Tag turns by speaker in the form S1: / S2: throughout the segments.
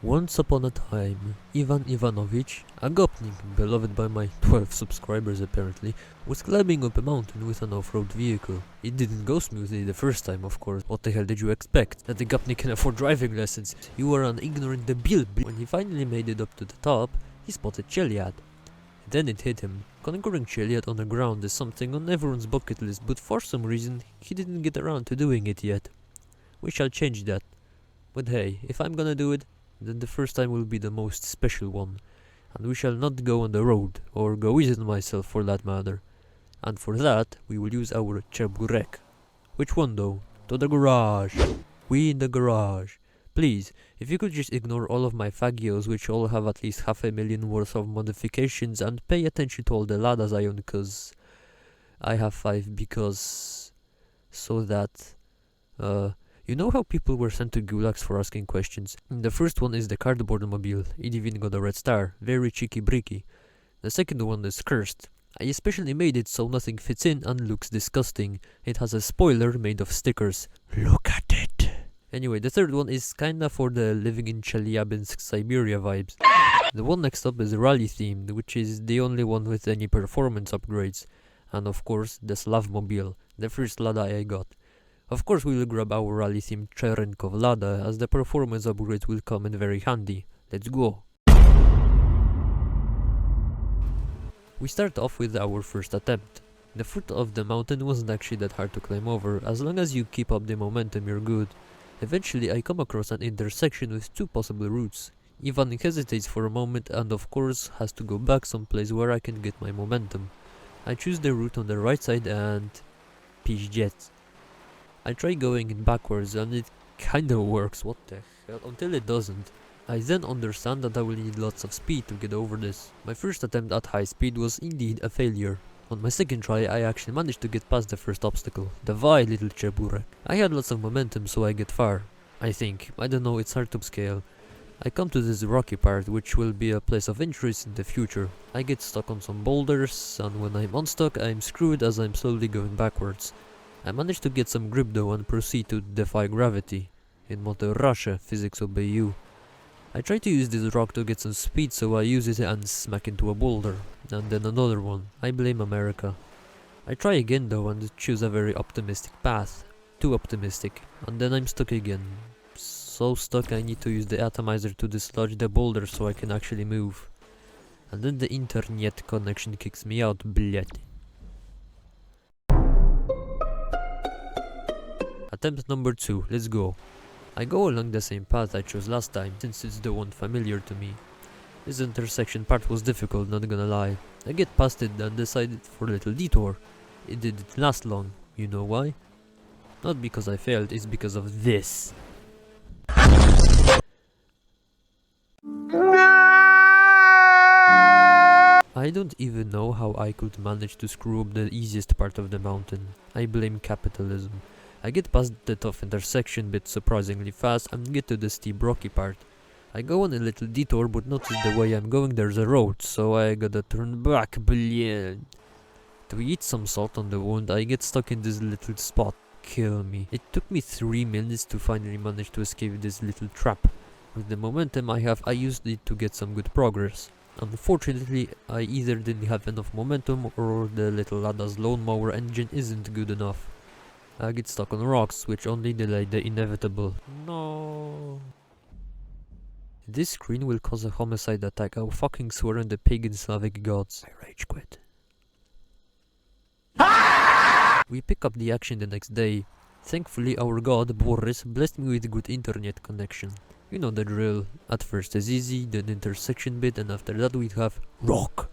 S1: Once upon a time, Ivan Ivanovich, a Gopnik, beloved by my 12 subscribers apparently, was climbing up a mountain with an off-road vehicle. It didn't go smoothly the first time, of course. What the hell did you expect? That the Gopnik can afford driving lessons? You are an ignorant debil. When he finally made it up to the top, he spotted Chelyad. Then it hit him. Conquering Chelyad on the ground is something on everyone's bucket list, but for some reason, he didn't get around to doing it yet. We shall change that. But hey, if I'm gonna do it, then the first time will be the most special one, and we shall not go on the road, or go easy on myself for that matter. And for that, we will use our cheburek. Which one though? To the garage! We in the garage. Please, if you could just ignore all of my fagios, which all have at least 500,000 worth of modifications, and pay attention to all the Ladas I own, cause I have 5 because... so that... You know how people were sent to gulags for asking questions? The first one is the cardboard mobile. It even got a red star. Very cheeky bricky. The second one is cursed. I especially made it so nothing fits in and looks disgusting. It has a spoiler made of stickers. Look at it! Anyway, the third one is kinda for the living in Chelyabinsk, Siberia vibes. The one next up is rally themed, which is the only one with any performance upgrades. And of course, the Slav mobile, the first Lada I got. Of course we will grab our rally themed Cherenkov Lada, as the performance upgrades will come in very handy. Let's go! We start off with our first attempt. The foot of the mountain wasn't actually that hard to climb over. As long as you keep up the momentum, you're good. Eventually I come across an intersection with 2 possible routes. Ivan hesitates for a moment and of course has to go back someplace where I can get my momentum. I choose the route on the right side and... Pizjet. I try going in backwards and it kinda works, what the hell, until it doesn't. I then understand that I will need lots of speed to get over this. My first attempt at high speed was indeed a failure. On my second try I actually managed to get past the first obstacle, the vile little cheburek. I had lots of momentum so I get far. I think, I don't know, it's hard to scale. I come to this rocky part which will be a place of interest in the future. I get stuck on some boulders and when I'm unstuck I'm screwed as I'm slowly going backwards. I managed to get some grip though and proceed to defy gravity. In Mother Russia, physics obey you. I try to use this rock to get some speed so I use it and smack into a boulder. And then another one. I blame America. I try again though and choose a very optimistic path. Too optimistic. And then I'm stuck again. So stuck I need to use the atomizer to dislodge the boulder so I can actually move. And then the internet connection kicks me out, blять. Attempt number 2, let's go. I go along the same path I chose last time, since it's the one familiar to me. This intersection part was difficult, not gonna lie. I get past it and decided for a little detour. It didn't last long, you know why? Not because I failed, it's because of this. I don't even know how I could manage to screw up the easiest part of the mountain. I blame capitalism. I get past the tough intersection bit surprisingly fast and get to the steep rocky part. I go on a little detour but notice the way I'm going there's a road, so I gotta turn back, bleh. To eat some salt on the wound I get stuck in this little spot. Kill me. It took me 3 minutes to finally manage to escape this little trap. With the momentum I have I used it to get some good progress. Unfortunately I either didn't have enough momentum or the little Lada's lawnmower engine isn't good enough. I get stuck on rocks, which only delay the inevitable. No. This screen will cause a homicide attack. I fucking swear on the pagan Slavic gods. I rage quit. We pick up the action the next day. Thankfully our god, Boris, blessed me with good internet connection. You know the drill. At first it's easy, then intersection bit, and after that we have rock.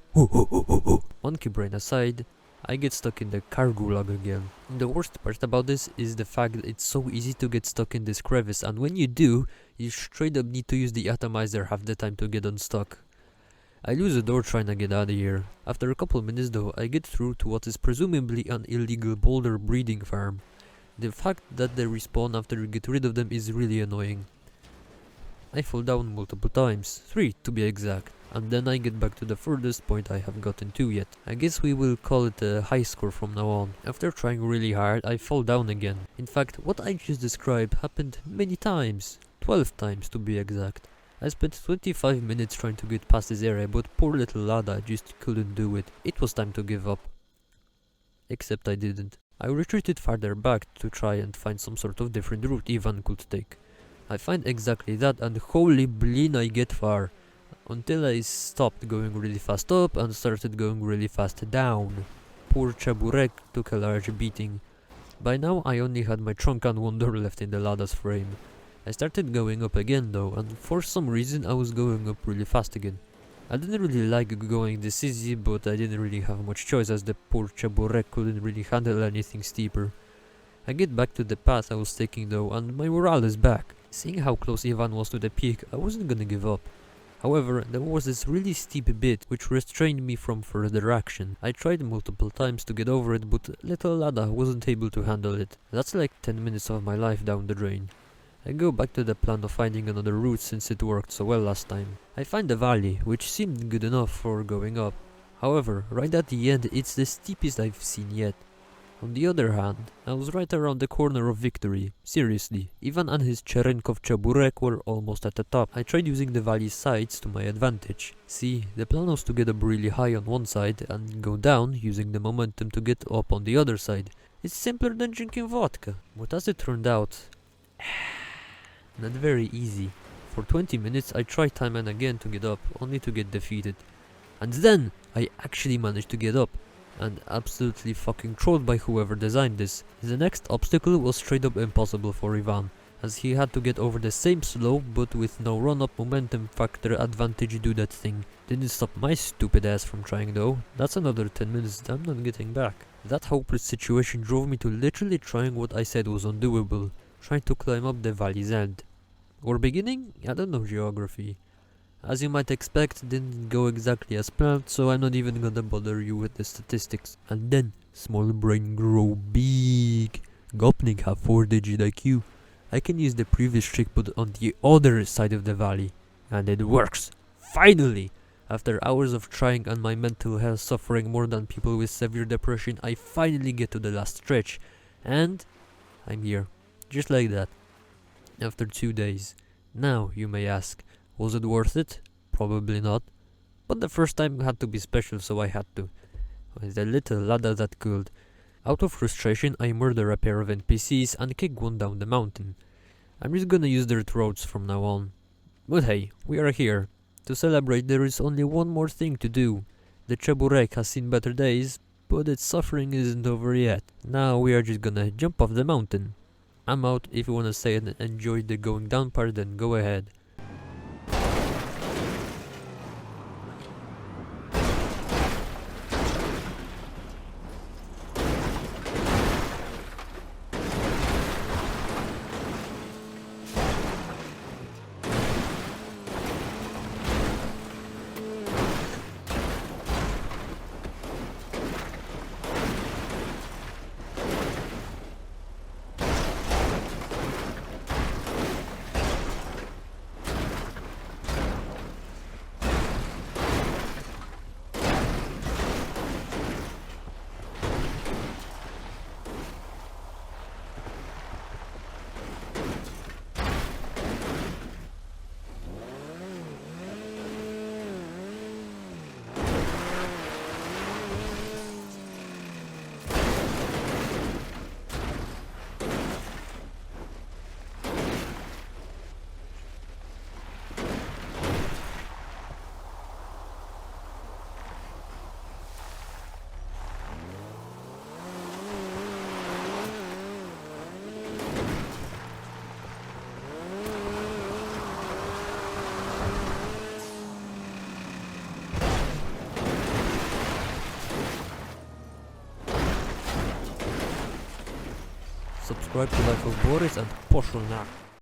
S1: Monkey brain aside, I get stuck in the car gulag again. The worst part about this is the fact that it's so easy to get stuck in this crevice, and when you do, you straight up need to use the atomizer half the time to get unstuck. I lose a door trying to get out of here. After a couple minutes though, I get through to what is presumably an illegal boulder breeding farm. The fact that they respawn after you get rid of them is really annoying. I fall down multiple times, 3 to be exact, and then I get back to the furthest point I have gotten to yet. I guess we will call it a high score from now on. After trying really hard, I fall down again. In fact, what I just described happened many times, 12 times to be exact. I spent 25 minutes trying to get past this area, but poor little Lada just couldn't do it. It was time to give up. Except I didn't. I retreated farther back to try and find some sort of different route Ivan could take. I find exactly that, and holy blin, I get far. Until I stopped going really fast up and started going really fast down. Poor Chaburek took a large beating. By now I only had my trunk and one door left in the Lada's frame. I started going up again though, and for some reason I was going up really fast again. I didn't really like going this easy, but I didn't really have much choice as the poor Chaburek couldn't really handle anything steeper. I get back to the path I was taking though, and my morale is back. Seeing how close Ivan was to the peak, I wasn't gonna give up. However, there was this really steep bit which restrained me from further action. I tried multiple times to get over it, but little Lada wasn't able to handle it. That's like 10 minutes of my life down the drain. I go back to the plan of finding another route since it worked so well last time. I find a valley, which seemed good enough for going up. However, right at the end, it's the steepest I've seen yet. On the other hand, I was right around the corner of victory. Seriously, Ivan and his Cherenkov Chaburek were almost at the top. I tried using the valley's sides to my advantage. See, the plan was to get up really high on one side and go down using the momentum to get up on the other side. It's simpler than drinking vodka. But as it turned out, not very easy. For 20 minutes I tried time and again to get up, only to get defeated. And then I actually managed to get up. And absolutely fucking trolled by whoever designed this. The next obstacle was straight up impossible for Ivan, as he had to get over the same slope but with no run-up momentum factor advantage do that thing. Didn't stop my stupid ass from trying though. That's another 10 minutes that I'm not getting back. That hopeless situation drove me to literally trying what I said was undoable, trying to climb up the valley's end. Or beginning? I don't know geography. As you might expect, didn't go exactly as planned, so I'm not even gonna bother you with the statistics. And then, small brain grow big. Gopnik have 4-digit IQ. I can use the previous trick but on the other side of the valley. And it works! Finally! After hours of trying and my mental health suffering more than people with severe depression, I finally get to the last stretch. And I'm here. Just like that. After 2 days. Now, you may ask, was it worth it? Probably not. But the first time had to be special, so I had to. The little Lada that could. Out of frustration, I murder a pair of NPCs and kick one down the mountain. I'm just gonna use dirt roads from now on. But hey, we are here. To celebrate, there is only one more thing to do. The Chaburek has seen better days, but its suffering isn't over yet. Now we are just gonna jump off the mountain. I'm out. If you wanna stay and enjoy the going down part, then go ahead. Subscribe to Life of Boris and poszło na